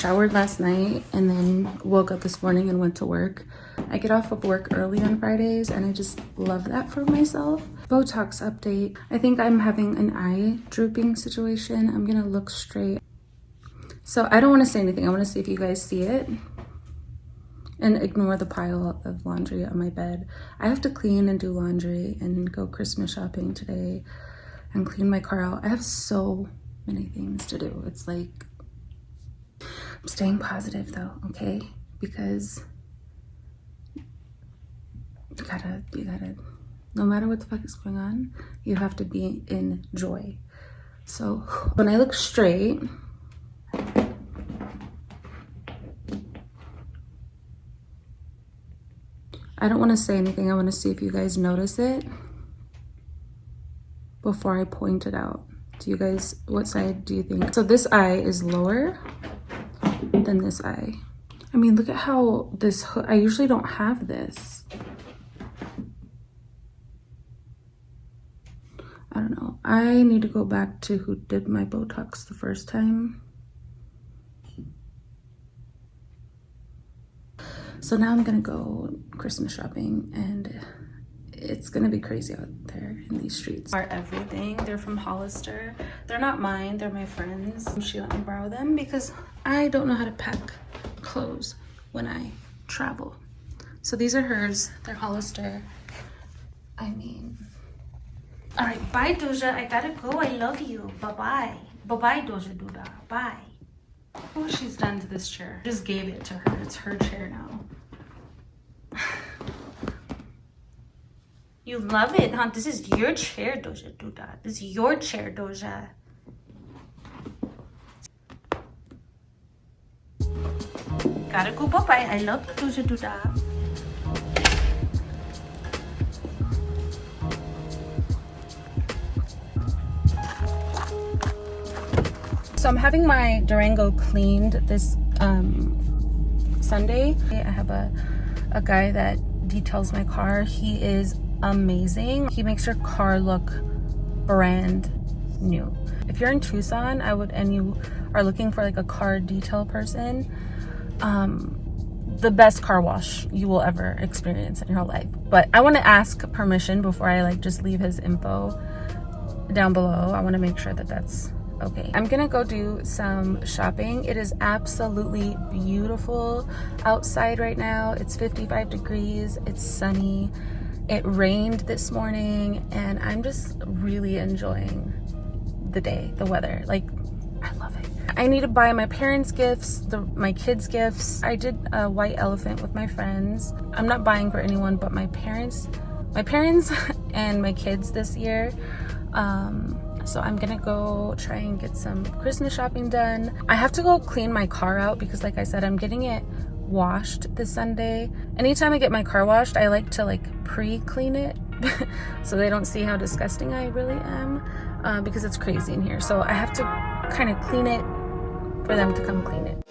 showered last night and then woke up this morning and went to work. I get off of work early on Fridays and I just love that for myself. Botox update. I think I'm having an eye drooping situation. I'm gonna look straight. So I don't want to say anything. I want to see if you guys see it and ignore the pile of laundry on my bed. I have to clean and do laundry and go Christmas shopping today and clean my car out. I have so many things to do. It's like, I'm staying positive though, okay? Because you gotta, no matter what the fuck is going on, you have to be in joy. So when I look straight, I don't want to say anything. I want to see if you guys notice it before I point it out. Do you guys, what side do you think? So this eye is lower than this eye. I mean, look at how this hood, I usually don't have this. I don't know. I need to go back to who did my Botox the first time. So now I'm gonna go Christmas shopping and it's gonna be crazy out there in these streets. Are everything. They're from Hollister. They're not mine, they're my friends. She let me borrow them because I don't know how to pack clothes when I travel. So these are hers, they're Hollister. I mean, all right, bye Doja, I gotta go, I love you, bye-bye. Bye-bye Doja Duda, bye. Oh, she's done to this chair. Just gave it to her, it's her chair now. You love it, huh? This is your chair, Doja Duda. This is your chair, Doja. Gotta go, bye-bye. I love you, Doja Duda. So I'm having my Durango cleaned this Sunday. I have a guy that details my car. He is amazing. He makes your car look brand new. If you're in Tucson, and you are looking for like a car detail person, the best car wash you will ever experience in your whole life. But I want to ask permission before I like just leave his info down below. I want to make sure that that's okay. I'm gonna go do some shopping. It is absolutely beautiful outside right now. It's 55 degrees, it's sunny. It rained this morning and I'm just really enjoying the day, the weather. Like, I love it. I need to buy my parents gifts, my kids gifts. I did a white elephant with my friends. I'm not buying for anyone but my parents and my kids this year. So I'm gonna go try and get some Christmas shopping done. I have to go clean my car out because like I said, I'm getting it washed this Sunday. Anytime I get my car washed, I like to like pre-clean it so they don't see how disgusting I really am because it's crazy in here. So I have to kind of clean it for them to come clean it.